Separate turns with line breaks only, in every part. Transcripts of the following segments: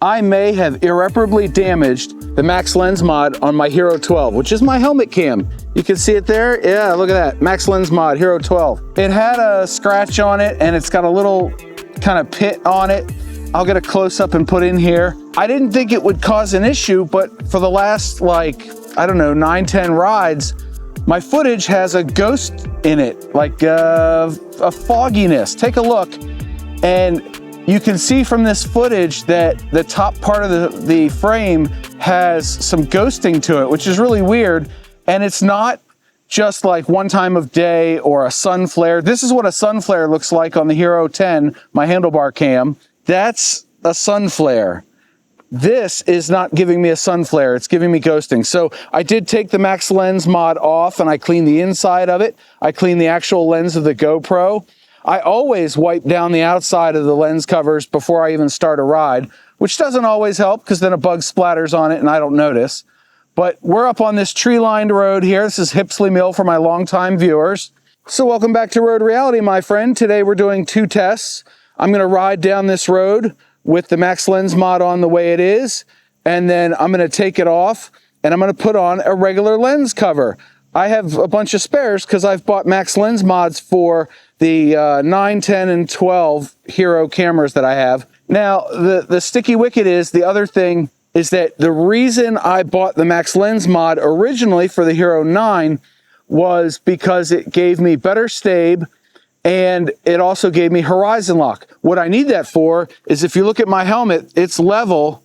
I may have irreparably damaged the Max Lens Mod on my Hero 12, which is my helmet cam. You can see it there. Yeah, look at that. Max Lens Mod, Hero 12. It had a scratch on it and it's got a little kind of pit on it. I'll get a close up and put in here. I didn't think it would cause an issue, but for the last, like, I don't know, 9-10 rides, my footage has a ghost in it, like a fogginess. Take a look, and you can see from this footage that the top part of the frame has some ghosting to it, which is really weird. And it's not just like one time of day or a sun flare. This is what a sun flare looks like on the Hero 10, my handlebar cam. That's a sun flare. This is not giving me a sun flare, it's giving me ghosting. So I did take the Max Lens Mod off and I cleaned the inside of it. I cleaned the actual lens of the GoPro. I always wipe down the outside of the lens covers before I even start a ride, which doesn't always help because then a bug splatters on it and I don't notice. But we're up on this tree-lined road here. This is Hipsley Mill for my longtime viewers. So welcome back to Road Reality, my friend. Today we're doing 2 tests. I'm gonna ride down this road with the Max Lens Mod on the way it is, and then I'm gonna take it off and I'm gonna put on a regular lens cover. I have a bunch of spares because I've bought Max Lens Mods for the 9, 10, and 12 Hero cameras that I have. Now, the sticky wicket is, the other thing is that the reason I bought the Max Lens Mod originally for the Hero 9 was because it gave me better stabe and it also gave me horizon lock. What I need that for is, if you look at my helmet, it's level,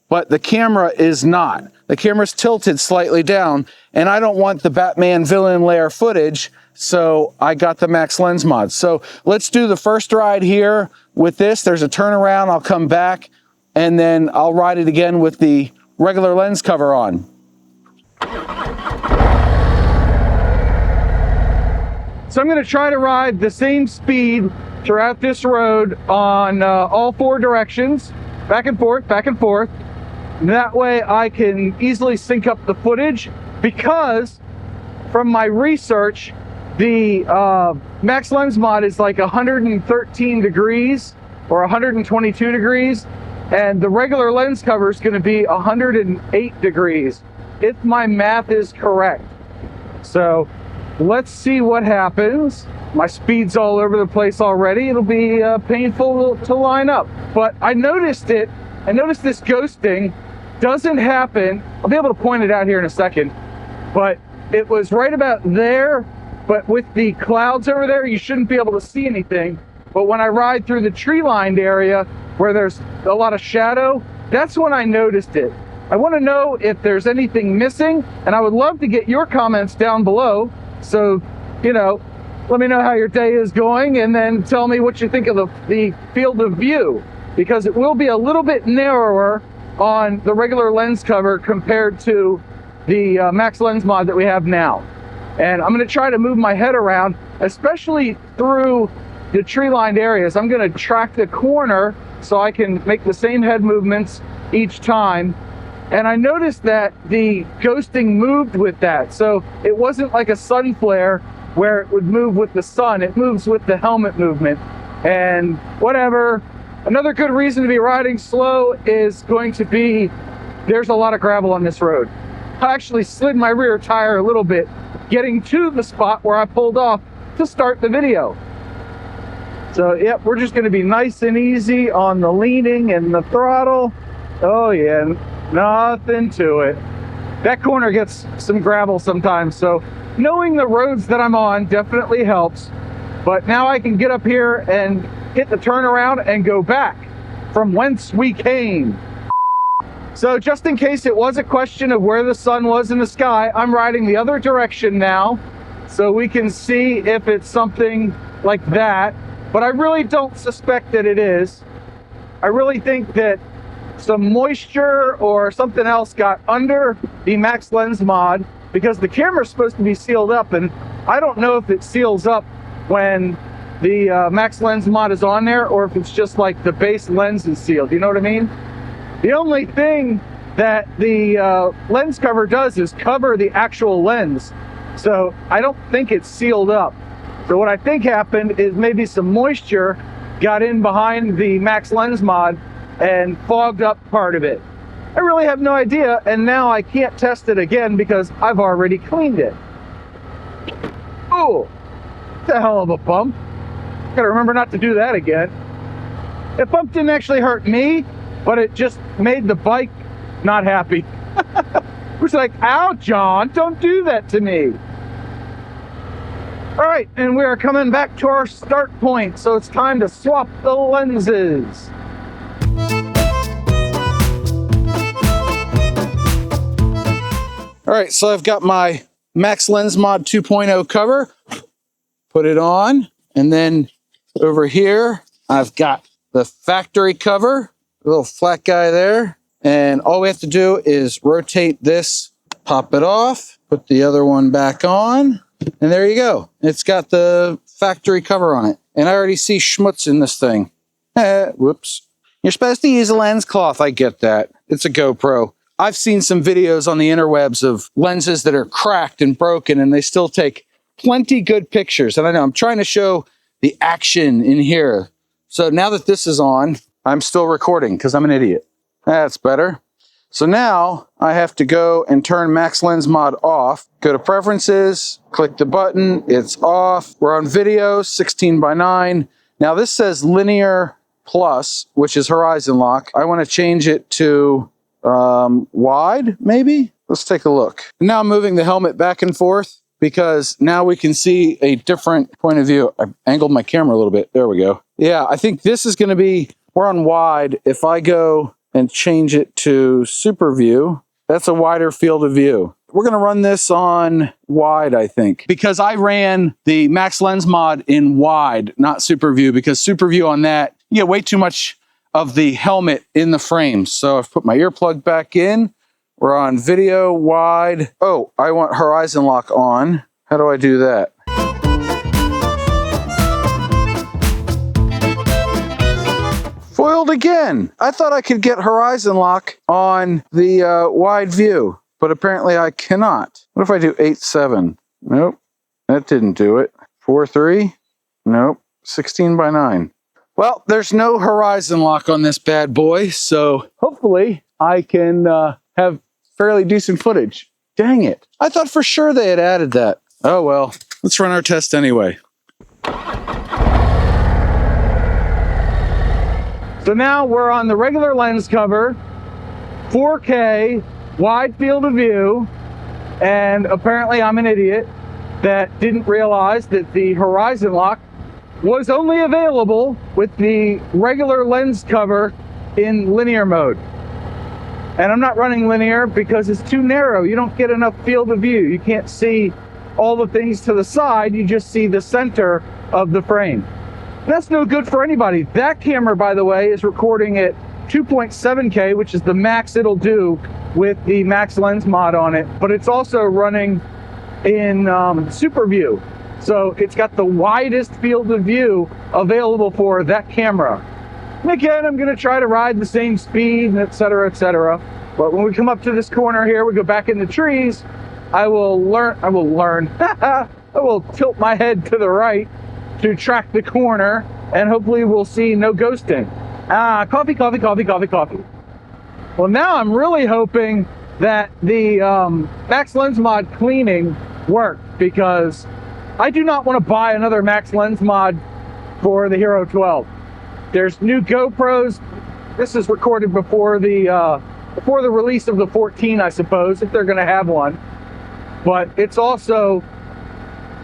but the camera is not. The camera's tilted slightly down, and I don't want the Batman villain lair footage, so I got the Max Lens Mod. So let's do the first ride here with this. There's a turnaround, I'll come back, and then I'll ride it again with the regular lens cover on. So I'm gonna try to ride the same speed throughout this road on all 4 directions, back and forth, back and forth. That way I can easily sync up the footage, because from my research, the Max Lens Mod is like 113 degrees or 122 degrees, and the regular lens cover is gonna be 108 degrees, if my math is correct. So let's see what happens. My speed's all over the place already. It'll be painful to line up. But I noticed it. I noticed this ghosting doesn't happen. I'll be able to point it out here in a second. But it was right about there. But with the clouds over there, you shouldn't be able to see anything. But when I ride through the tree-lined area where there's a lot of shadow, that's when I noticed it. I want to know if there's anything missing, and I would love to get your comments down below. So, you know, let me know how your day is going, and then tell me what you think of the field of view, because it will be a little bit narrower on the regular lens cover compared to the Max Lens Mod that we have now. And I'm going to try to move my head around, especially through the tree-lined areas. I'm going to track the corner so I can make the same head movements each time. And I noticed that the ghosting moved with that. So it wasn't like a sun flare where it would move with the sun. It moves with the helmet movement. And whatever. Another good reason to be riding slow is going to be, there's a lot of gravel on this road. I actually slid my rear tire a little bit getting to the spot where I pulled off to start the video. So yep, we're just going to be nice and easy on the leaning and the throttle. Oh yeah. Nothing to it. That corner gets some gravel sometimes, so knowing the roads that I'm on definitely helps. But now I can get up here and hit the turnaround and go back from whence we came. So just in case it was a question of where the sun was in the sky, I'm riding the other direction now, so we can see if it's something like that. But I really don't suspect that it is. I really think that some moisture or something else got under the Max Lens Mod, because the camera's supposed to be sealed up, and I don't know if it seals up when the Max Lens Mod is on there, or if it's just like the base lens is sealed. You know what I mean? The only thing that the lens cover does is cover the actual lens, so I don't think it's sealed up. So what I think happened is maybe some moisture got in behind the Max Lens Mod and fogged up part of it. I really have no idea, and now I can't test it again because I've already cleaned it. Oh, it's a hell of a bump. Gotta remember not to do that again. That bump didn't actually hurt me, but it just made the bike not happy. It was like, ow, John, don't do that to me. All right, and we are coming back to our start point, so it's time to swap the lenses. All right, so I've got my Max Lens Mod 2.0 cover, put it on, and then over here, I've got the factory cover, a little flat guy there, and all we have to do is rotate this, pop it off, put the other one back on, and there you go. It's got the factory cover on it, and I already see schmutz in this thing. Whoops. You're supposed to use a lens cloth, I get that. It's a GoPro. I've seen some videos on the interwebs of lenses that are cracked and broken, and they still take plenty good pictures. And I know I'm trying to show the action in here. So now that this is on, I'm still recording because I'm an idiot. That's better. So now I have to go and turn Max Lens Mod off. Go to Preferences, click the button, it's off. We're on video, 16:9. Now this says Linear Plus, which is Horizon Lock. I want to change it to wide, maybe? Let's take a look. Now I'm moving the helmet back and forth because now we can see a different point of view. I angled my camera a little bit. There we go. Yeah, I think this is going to be, we're on wide. If I go and change it to super view, that's a wider field of view. We're going to run this on wide, I think, because I ran the Max Lens Mod in wide, not super view, because super view on that, you get way too much of the helmet in the frame. So I've put my earplug back in. We're on video, wide. Oh, I want Horizon Lock on. How do I do that? Foiled again. I thought I could get Horizon Lock on the wide view, but apparently I cannot. What if I do 8:7? Nope, that didn't do it. 4:3? Nope, 16:9. Well, there's no Horizon Lock on this bad boy, so hopefully I can have fairly decent footage. Dang it. I thought for sure they had added that. Oh well, let's run our test anyway. So now we're on the regular lens cover, 4K, wide field of view, and apparently I'm an idiot that didn't realize that the Horizon Lock was only available with the regular lens cover in linear mode. And I'm not running linear because it's too narrow. You don't get enough field of view. You can't see all the things to the side. You just see the center of the frame. That's no good for anybody. That camera, by the way, is recording at 2.7K, which is the max it'll do with the Max Lens Mod on it. But it's also running in super view. So it's got the widest field of view available for that camera. And again, I'm going to try to ride the same speed, et cetera, et cetera. But when we come up to this corner here, we go back in the trees, I will tilt my head to the right to track the corner, and hopefully we'll see no ghosting. Coffee, coffee, coffee, coffee, coffee. Well, now I'm really hoping that the Max Lens Mod cleaning worked, because I do not want to buy another Max Lens Mod for the Hero 12. There's new GoPros. This is recorded before the release of the 14, I suppose, if they're going to have one. But it's also,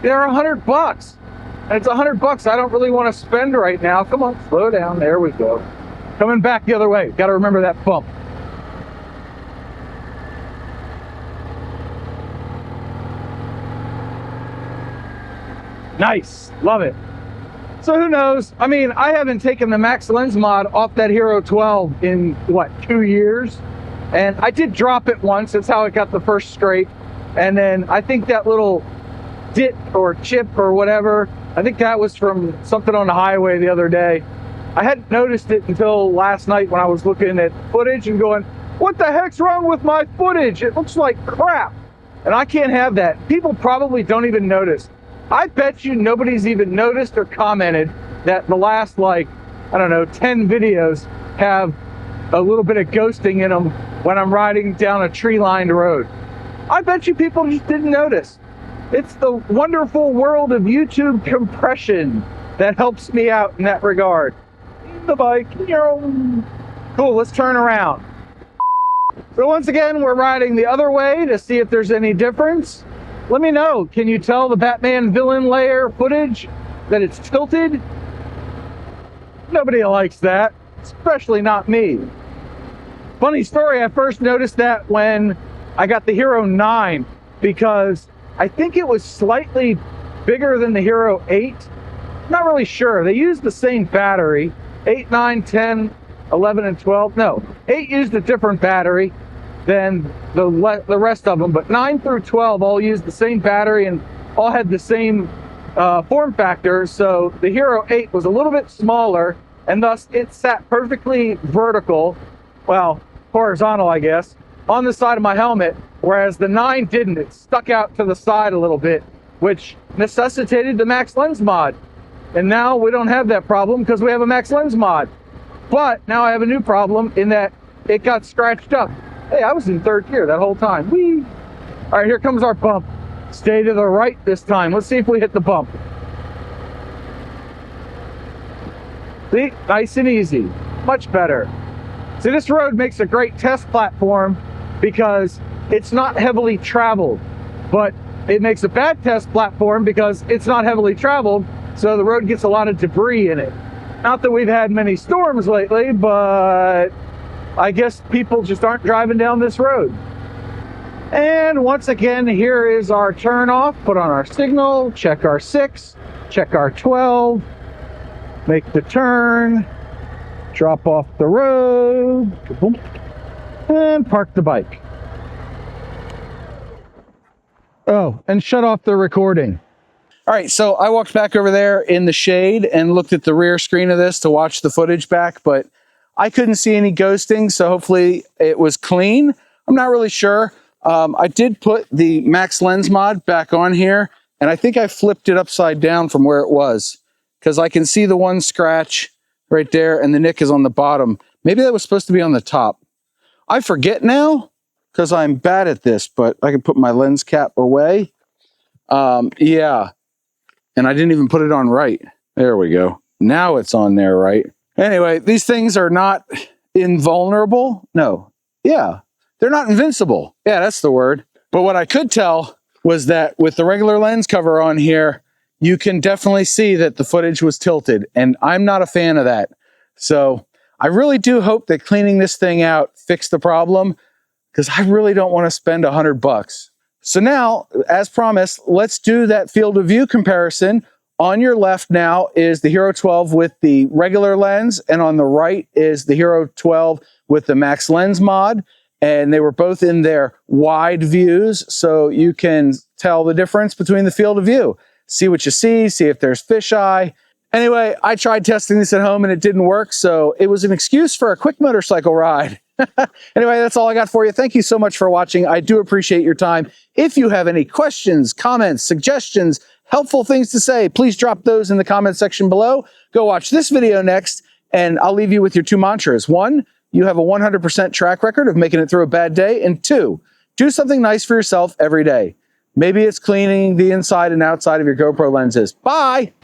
they're $100. And it's $100 I don't really want to spend right now. Come on, slow down. There we go. Coming back the other way. Got to remember that bump. Nice. Love it. So who knows? I mean, I haven't taken the Max Lens Mod off that Hero 12 in, what, 2 years? And I did drop it once. That's how it got the first scrape. And then I think that little dip or chip or whatever, I think that was from something on the highway the other day. I hadn't noticed it until last night when I was looking at footage and going, what the heck's wrong with my footage? It looks like crap. And I can't have that. People probably don't even notice. I bet you nobody's even noticed or commented that the last, like, I don't know, 10 videos have a little bit of ghosting in them when I'm riding down a tree-lined road. I bet you people just didn't notice. It's the wonderful world of YouTube compression that helps me out in that regard. The bike, cool, let's turn around. So once again, we're riding the other way to see if there's any difference. Let me know, can you tell the Batman villain layer footage that it's tilted? Nobody likes that, especially not me. Funny story, I first noticed that when I got the Hero 9 because I think it was slightly bigger than the Hero 8. Not really sure. They used the same battery. 8, 9, 10, 11, and 12. No, 8 used a different battery than the rest of them, but 9 through 12 all used the same battery and all had the same form factor. So the Hero 8 was a little bit smaller, and thus it sat perfectly vertical, well, horizontal, I guess, on the side of my helmet, whereas the 9 didn't. It stuck out to the side a little bit, which necessitated the max lens mod. And now we don't have that problem because we have a max lens mod. But now I have a new problem in that it got scratched up. Hey, I was in third gear that whole time. Whee! All right, here comes our bump. Stay to the right this time. Let's see if we hit the bump. See, nice and easy, much better. See, this road makes a great test platform because it's not heavily traveled, but it makes a bad test platform because it's not heavily traveled, so the road gets a lot of debris in it. Not that we've had many storms lately, but I guess people just aren't driving down this road. And once again, here is our turn off. Put on our signal, check our 6, check our 12, make the turn, drop off the road, and park the bike. Oh, and shut off the recording. All right, so I walked back over there in the shade and looked at the rear screen of this to watch the footage back, but I couldn't see any ghosting, so hopefully it was clean. I'm not really sure. I did put the max lens mod back on here, and I think I flipped it upside down from where it was, because I can see the one scratch right there, and the nick is on the bottom. Maybe that was supposed to be on the top. I forget now, because I'm bad at this, but I can put my lens cap away. Yeah. And I didn't even put it on right. There we go. Now it's on there, right? Anyway, these things are not invulnerable. No. Yeah. They're not invincible. Yeah, that's the word. But what I could tell was that with the regular lens cover on here, you can definitely see that the footage was tilted. And I'm not a fan of that. So I really do hope that cleaning this thing out fixed the problem, because I really don't want to spend $100. So now, as promised, let's do that field of view comparison. On your left now is the Hero 12 with the regular lens, and on the right is the Hero 12 with the max lens mod. And they were both in their wide views, so you can tell the difference between the field of view. See what you see if there's fisheye. Anyway, I tried testing this at home and it didn't work, so it was an excuse for a quick motorcycle ride. Anyway, that's all I got for you. Thank you so much for watching. I do appreciate your time. If you have any questions, comments, suggestions, helpful things to say, please drop those in the comment section below. Go watch this video next, and I'll leave you with your 2 mantras. 1, you have a 100% track record of making it through a bad day. And 2, do something nice for yourself every day. Maybe it's cleaning the inside and outside of your GoPro lenses. Bye!